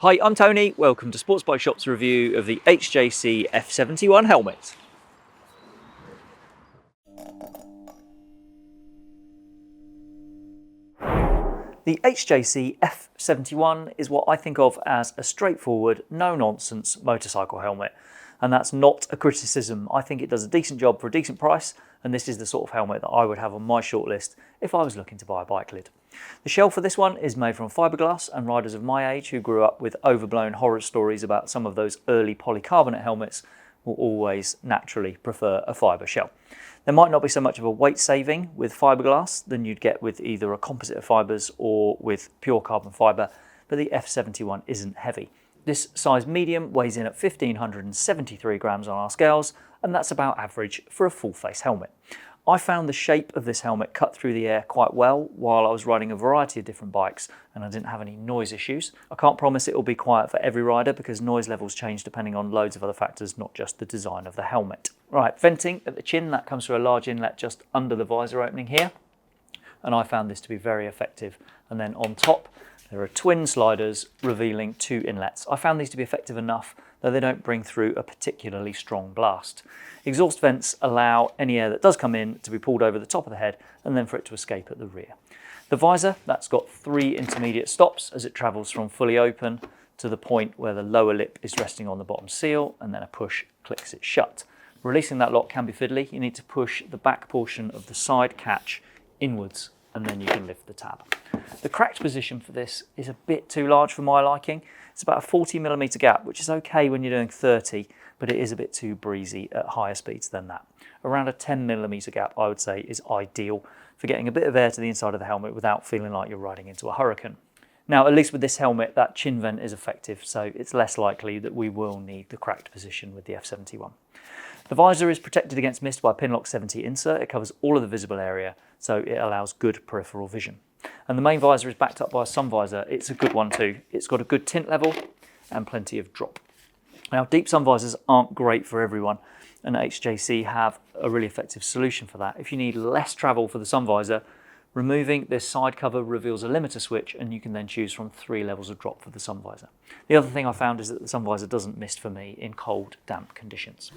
Hi, I'm Tony. Welcome to Sports Bike Shop's review of the HJC F71 helmet. The HJC F71 is what I think of as a straightforward, no-nonsense motorcycle helmet. And that's not a criticism. I think it does a decent job for a decent price, and this is the sort of helmet that I would have on my shortlist if I was looking to buy a bike lid. The shell for this one is made from fiberglass, and riders of my age who grew up with overblown horror stories about some of those early polycarbonate helmets will always naturally prefer a fibre shell. There might not be so much of a weight saving with fiberglass than you'd get with either a composite of fibres or with pure carbon fibre, but the F71 isn't heavy. This size medium weighs in at 1,573 grams on our scales, and that's about average for a full face helmet. I found the shape of this helmet cut through the air quite well while I was riding a variety of different bikes, and I didn't have any noise issues. I can't promise it will be quiet for every rider because noise levels change depending on loads of other factors, not just the design of the helmet. Right, venting at the chin, that comes through a large inlet just under the visor opening here, and I found this to be very effective. And then on top, there are twin sliders revealing two inlets. I found these to be effective enough, though they don't bring through a particularly strong blast. Exhaust vents allow any air that does come in to be pulled over the top of the head and then for it to escape at the rear. The visor, that's got 3 intermediate stops as it travels from fully open to the point where the lower lip is resting on the bottom seal, and then a push clicks it shut. Releasing that lock can be fiddly. You need to push the back portion of the side catch inwards and then you can lift the tab. The cracked position for this is a bit too large for my liking. It's about a 40mm gap, which is okay when you're doing 30, but it is a bit too breezy at higher speeds than that. Around a 10mm gap, I would say, is ideal for getting a bit of air to the inside of the helmet without feeling like you're riding into a hurricane. Now, at least with this helmet, that chin vent is effective, so it's less likely that we will need the cracked position with the F71. The visor is protected against mist by a Pinlock 70 insert. It covers all of the visible area, so it allows good peripheral vision. And the main visor is backed up by a sun visor. It's a good one too. It's got a good tint level and plenty of drop. Now, deep sun visors aren't great for everyone, and HJC have a really effective solution for that. If you need less travel for the sun visor, removing this side cover reveals a limiter switch, and you can then choose from 3 levels of drop for the sun visor. The other thing I found is that the sun visor doesn't mist for me in cold, damp conditions.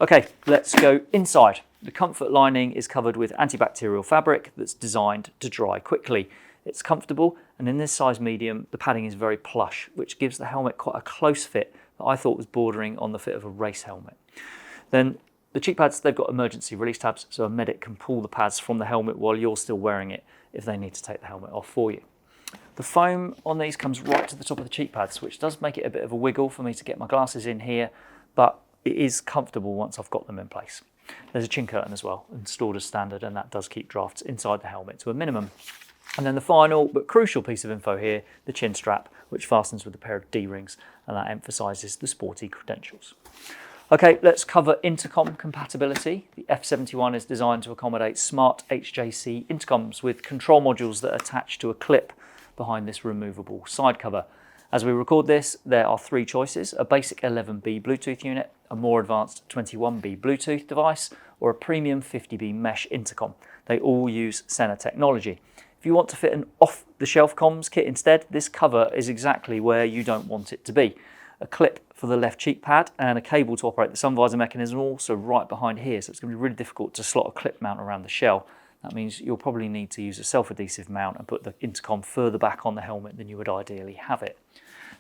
Okay, let's go inside. The comfort lining is covered with antibacterial fabric that's designed to dry quickly. It's comfortable, and in this size medium, the padding is very plush, which gives the helmet quite a close fit that I thought was bordering on the fit of a race helmet. Then the cheek pads, they've got emergency release tabs, so a medic can pull the pads from the helmet while you're still wearing it if they need to take the helmet off for you. The foam on these comes right to the top of the cheek pads, which does make it a bit of a wiggle for me to get my glasses in here, but it is comfortable once I've got them in place. There's a chin curtain as well, installed as standard, and that does keep drafts inside the helmet to a minimum. And then the final but crucial piece of info here, the chin strap, which fastens with a pair of D-rings, and that emphasises the sporty credentials. Okay, let's cover intercom compatibility. The F71 is designed to accommodate smart HJC intercoms with control modules that attach to a clip behind this removable side cover. As we record this, there are 3 choices: a basic 11B Bluetooth unit, a more advanced 21B Bluetooth device, or a premium 50B mesh intercom. They all use Sena technology. If you want to fit an off-the-shelf comms kit instead, this cover is exactly where you don't want it to be. A clip for the left cheek pad and a cable to operate the sun visor mechanism also right behind here, so it's going to be really difficult to slot a clip mount around the shell. That means you'll probably need to use a self-adhesive mount and put the intercom further back on the helmet than you would ideally have it.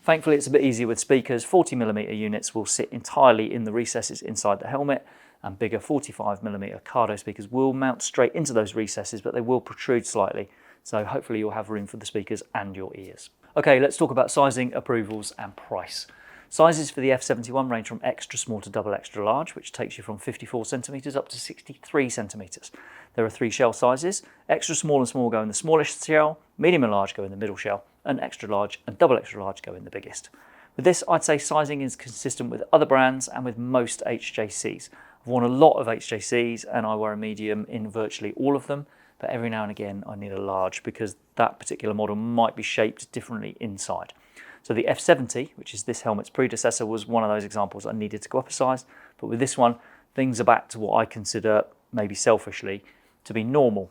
Thankfully, it's a bit easier with speakers. 40mm units will sit entirely in the recesses inside the helmet, and bigger 45mm Cardo speakers will mount straight into those recesses, but they will protrude slightly, so hopefully you'll have room for the speakers and your ears. Okay, let's talk about sizing, approvals and price. Sizes for the F71 range from extra small to double extra large, which takes you from 54cm up to 63cm. There are 3 shell sizes. Extra small and small go in the smallest shell, medium and large go in the middle shell, and extra large and double extra large go in the biggest. With this, I'd say sizing is consistent with other brands and with most HJCs. I've worn a lot of HJCs and I wear a medium in virtually all of them, but every now and again I need a large because that particular model might be shaped differently inside. So the F70, which is this helmet's predecessor, was one of those examples I needed to go up a size, but with this one, things are back to what I consider, maybe selfishly, to be normal.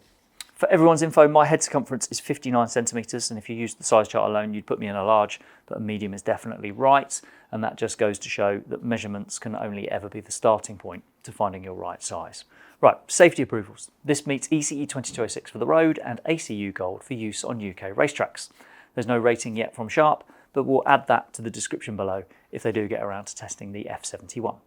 For everyone's info, my head circumference is 59 centimetres, and if you use the size chart alone, you'd put me in a large, but a medium is definitely right. And that just goes to show that measurements can only ever be the starting point to finding your right size. Right, safety approvals. This meets ECE 2206 for the road and ACU Gold for use on UK racetracks. There's no rating yet from Sharp, but we'll add that to the description below if they do get around to testing the F71.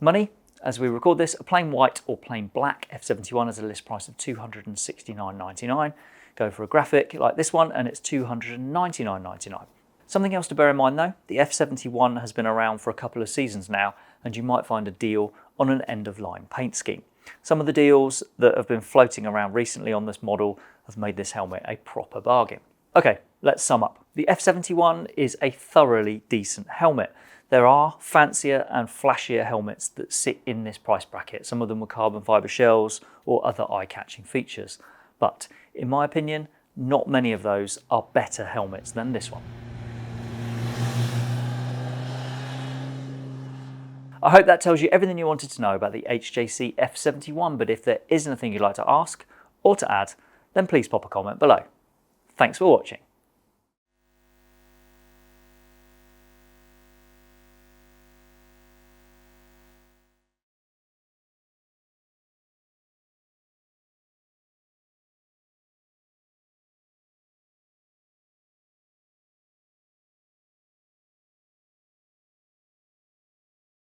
Money, as we record this, a plain white or plain black F71 has a list price of $269.99. Go for a graphic like this one and it's $299.99. Something else to bear in mind though, the F71 has been around for a couple of seasons now, and you might find a deal on an end-of-line paint scheme. Some of the deals that have been floating around recently on this model have made this helmet a proper bargain. Okay, let's sum up. The F71 is a thoroughly decent helmet. There are fancier and flashier helmets that sit in this price bracket, some of them with carbon fibre shells or other eye-catching features. But in my opinion, not many of those are better helmets than this one. I hope that tells you everything you wanted to know about the HJC F71, but if there is anything you'd like to ask or to add, then please pop a comment below. Thanks for watching.